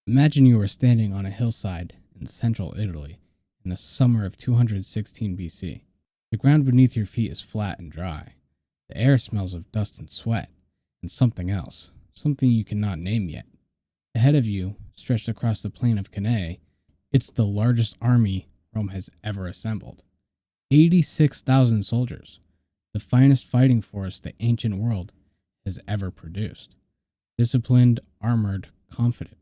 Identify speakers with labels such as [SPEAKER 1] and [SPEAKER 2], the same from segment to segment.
[SPEAKER 1] Imagine you are standing on a hillside in central Italy in the summer of 216 BC. The ground beneath your feet is flat and dry. The air smells of dust and sweat, and something else, something you cannot name yet. Ahead of you, stretched across the plain of Cannae, it's the largest army Rome has ever assembled. 86,000 soldiers, the finest fighting force the ancient world has ever produced. Disciplined, armored, confident.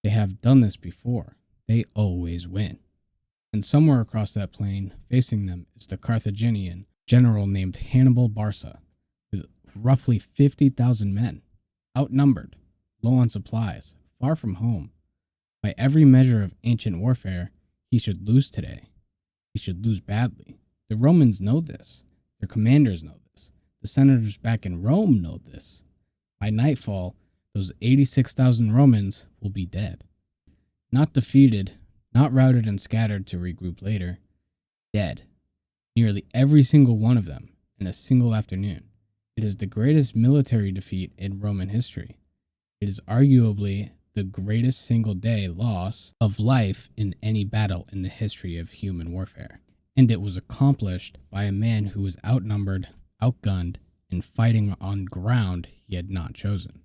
[SPEAKER 1] They have done this before. They always win. And somewhere across that plain, facing them, is the Carthaginian general named Hannibal Barca, with roughly 50,000 men, outnumbered, low on supplies, far from home. By every measure of ancient warfare, he should lose today. He should lose badly. The Romans know this. Their commanders know this. The senators back in Rome know this. By nightfall, those 86,000 Romans will be dead. Not defeated, not routed and scattered to regroup later. Dead. Nearly every single one of them in a single afternoon. It is the greatest military defeat in Roman history. It is arguably the greatest single-day loss of life in any battle in the history of human warfare. And it was accomplished by a man who was outnumbered, outgunned, and fighting on ground he had not chosen.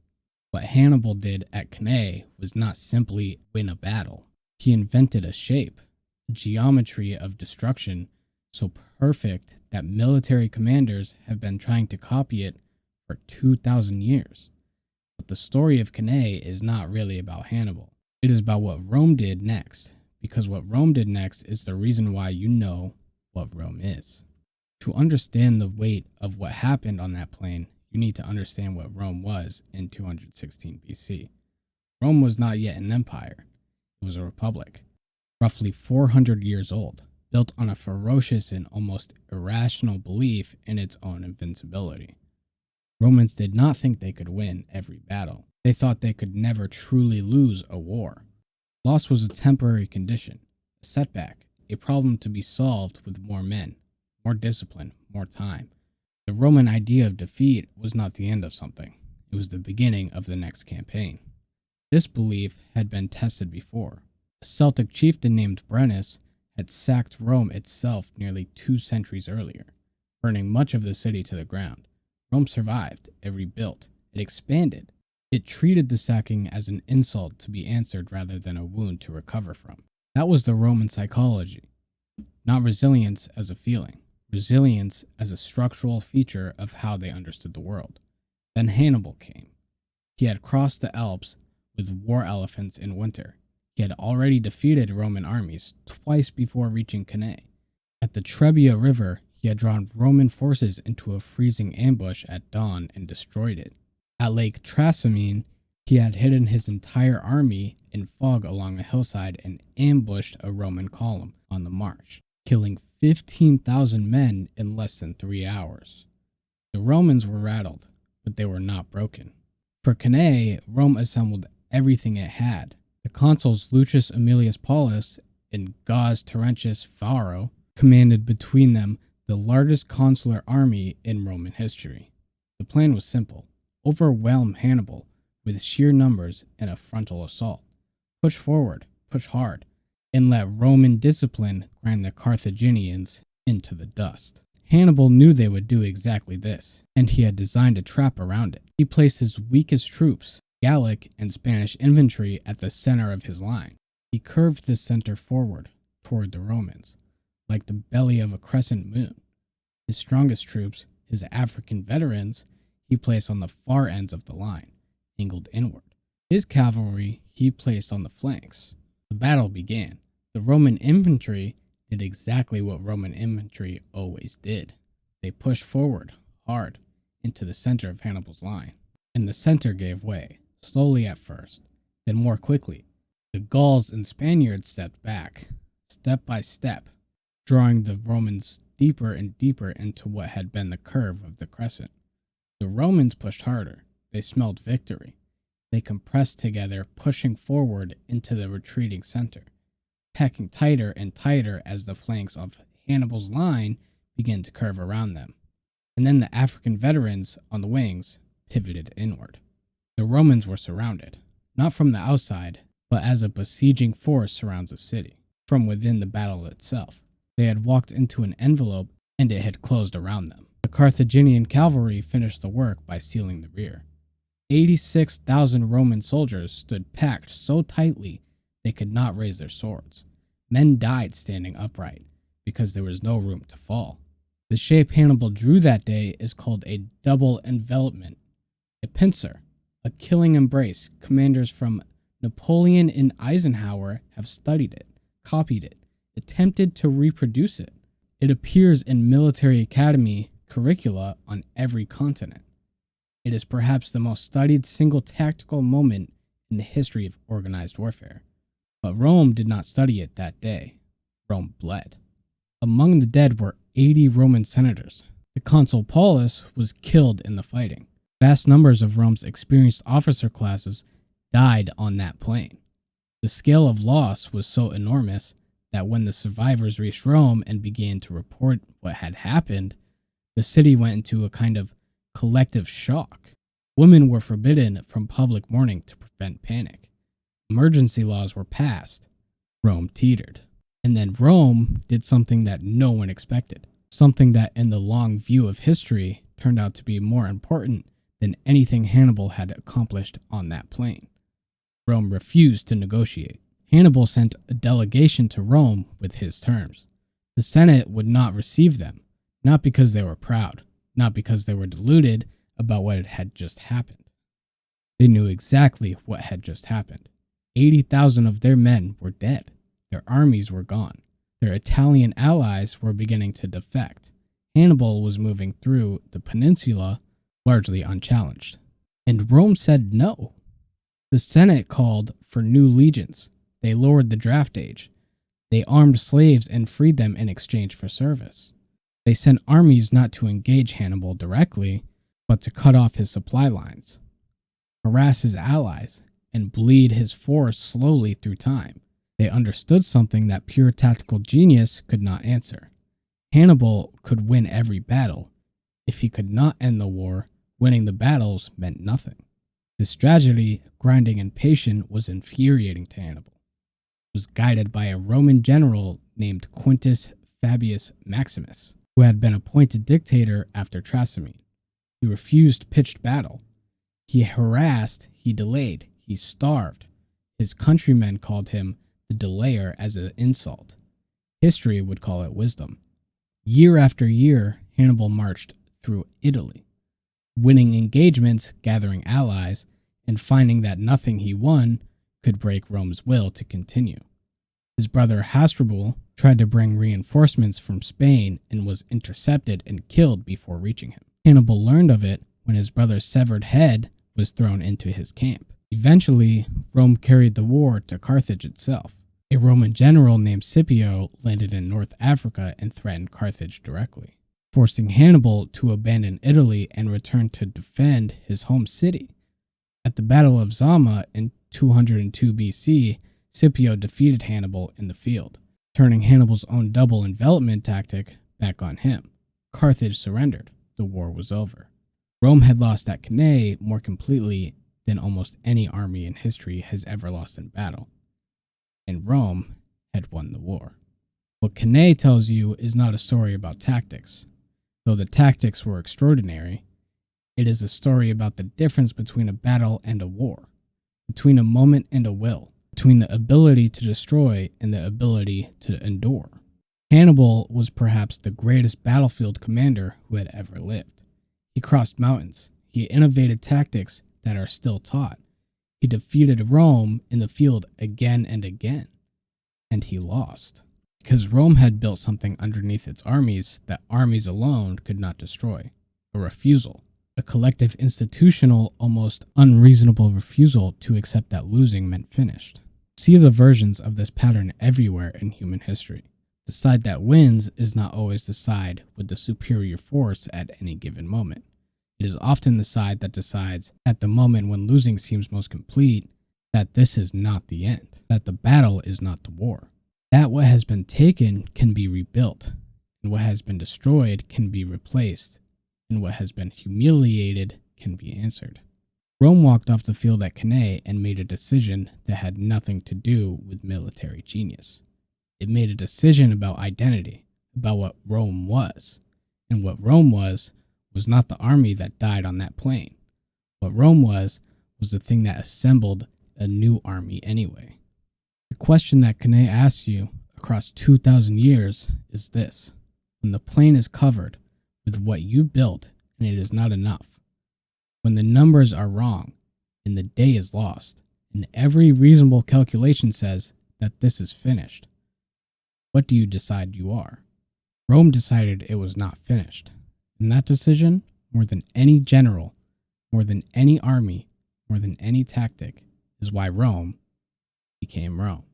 [SPEAKER 1] What Hannibal did at Cannae was not simply win a battle. He invented a shape, a geometry of destruction so perfect that military commanders have been trying to copy it for 2,000 years. But the story of Cannae is not really about Hannibal. It is about what Rome did next, because what Rome did next is the reason why you know what Rome is. To understand the weight of what happened on that plain, you need to understand what Rome was in 216 BC. Rome was not yet an empire. It was a republic, roughly 400 years old, built on a ferocious and almost irrational belief in its own invincibility. Romans did not think they could win every battle. They thought they could never truly lose a war. Loss was a temporary condition, a setback, a problem to be solved with more men, more discipline, more time. The Roman idea of defeat was not the end of something. It was the beginning of the next campaign. This belief had been tested before. A Celtic chieftain named Brennus had sacked Rome itself nearly 2 centuries earlier, burning much of the city to the ground. Rome survived, it rebuilt, it expanded. It treated the sacking as an insult to be answered rather than a wound to recover from. That was the Roman psychology, not resilience as a feeling, resilience as a structural feature of how they understood the world. Then Hannibal came. He had crossed the Alps with war elephants in winter. He had already defeated Roman armies twice before reaching Cannae. At the Trebia River, he had drawn Roman forces into a freezing ambush at dawn and destroyed it. At Lake Trasimene, he had hidden his entire army in fog along a hillside and ambushed a Roman column on the march, killing 15,000 men in less than 3 hours. The Romans were rattled, but they were not broken. For Cannae, Rome assembled everything it had. The consuls Lucius Aemilius Paulus and Gaius Terentius Varro commanded between them the largest consular army in Roman history. The plan was simple: overwhelm Hannibal with sheer numbers and a frontal assault. Push forward, push hard, and let Roman discipline grind the Carthaginians into the dust. Hannibal knew they would do exactly this, and he had designed a trap around it. He placed his weakest troops, Gallic and Spanish infantry, at the center of his line. He curved this center forward toward the Romans, like the belly of a crescent moon. His strongest troops, his African veterans, he placed on the far ends of the line, angled inward. His cavalry he placed on the flanks. The battle began. The Roman infantry did exactly what Roman infantry always did. They pushed forward, hard, into the center of Hannibal's line. And the center gave way, slowly at first, then more quickly. The Gauls and Spaniards stepped back, step by step, drawing the Romans deeper and deeper into what had been the curve of the crescent. The Romans pushed harder. They smelled victory. They compressed together, pushing forward into the retreating center, packing tighter and tighter as the flanks of Hannibal's line began to curve around them. And then the African veterans on the wings pivoted inward. The Romans were surrounded, not from the outside, but as a besieging force surrounds a city. From within the battle itself, they had walked into an envelope and it had closed around them. The Carthaginian cavalry finished the work by sealing the rear. 86,000 Roman soldiers stood packed so tightly they could not raise their swords. Men died standing upright because there was no room to fall. The shape Hannibal drew that day is called a double envelopment, a pincer, a killing embrace. Commanders from Napoleon and Eisenhower have studied it, copied it, attempted to reproduce it. It appears in military academy curricula on every continent. It is perhaps the most studied single tactical moment in the history of organized warfare. But Rome did not study it that day. Rome bled. Among the dead were 80 Roman senators. The consul Paulus was killed in the fighting. Vast numbers of Rome's experienced officer classes died on that plain. The scale of loss was so enormous that when the survivors reached Rome and began to report what had happened, the city went into a kind of collective shock. Women were forbidden from public mourning to prevent panic. Emergency laws were passed. Rome teetered. And then Rome did something that no one expected, something that in the long view of history turned out to be more important than anything Hannibal had accomplished on that plain. Rome refused to negotiate. Hannibal sent a delegation to Rome with his terms. The Senate would not receive them, not because they were proud, not because they were deluded about what had just happened. They knew exactly what had just happened. 80,000 of their men were dead. Their armies were gone. Their Italian allies were beginning to defect. Hannibal was moving through the peninsula largely unchallenged. And Rome said no. The Senate called for new legions. They lowered the draft age. They armed slaves and freed them in exchange for service. They sent armies not to engage Hannibal directly, but to cut off his supply lines, harass his allies, and bleed his force slowly through time. They understood something that pure tactical genius could not answer. Hannibal could win every battle. If he could not end the war, winning the battles meant nothing. This strategy, grinding and patient, was infuriating to Hannibal. It was guided by a Roman general named Quintus Fabius Maximus, who had been appointed dictator after Trasimene. He refused pitched battle. He harassed, he delayed, he starved. His countrymen called him the delayer as an insult. History would call it wisdom. Year after year, Hannibal marched through Italy, winning engagements, gathering allies, and finding that nothing he won could break Rome's will to continue. His brother Hasdrubal tried to bring reinforcements from Spain and was intercepted and killed before reaching him. Hannibal learned of it when his brother's severed head was thrown into his camp. Eventually, Rome carried the war to Carthage itself. A Roman general named Scipio landed in North Africa and threatened Carthage directly, forcing Hannibal to abandon Italy and return to defend his home city. At the Battle of Zama in 202 BC, Scipio defeated Hannibal in the field, turning Hannibal's own double envelopment tactic back on him. Carthage surrendered. The war was over. Rome had lost at Cannae more completely than almost any army in history has ever lost in battle. And Rome had won the war. What Cannae tells you is not a story about tactics. Though the tactics were extraordinary, it is a story about the difference between a battle and a war, between a moment and a will, between the ability to destroy and the ability to endure. Hannibal was perhaps the greatest battlefield commander who had ever lived. He crossed mountains. He innovated tactics that are still taught. He defeated Rome in the field again and again. And he lost. Because Rome had built something underneath its armies that armies alone could not destroy. A refusal. A collective institutional, almost unreasonable refusal to accept that losing meant finished. See the versions of this pattern everywhere in human history. The side that wins is not always the side with the superior force at any given moment. It is often the side that decides, at the moment when losing seems most complete, that this is not the end, that the battle is not the war, that what has been taken can be rebuilt, and what has been destroyed can be replaced, and what has been humiliated can be answered. Rome walked off the field at Cannae and made a decision that had nothing to do with military genius. It made a decision about identity, about what Rome was. And what Rome was not the army that died on that plain. What Rome was the thing that assembled a new army anyway. The question that Cannae asks you across 2,000 years is this: when the plain is covered with what you built and it is not enough, when the numbers are wrong and the day is lost, and every reasonable calculation says that this is finished, what do you decide you are? Rome decided it was not finished. And that decision, more than any general, more than any army, more than any tactic, is why Rome became Rome.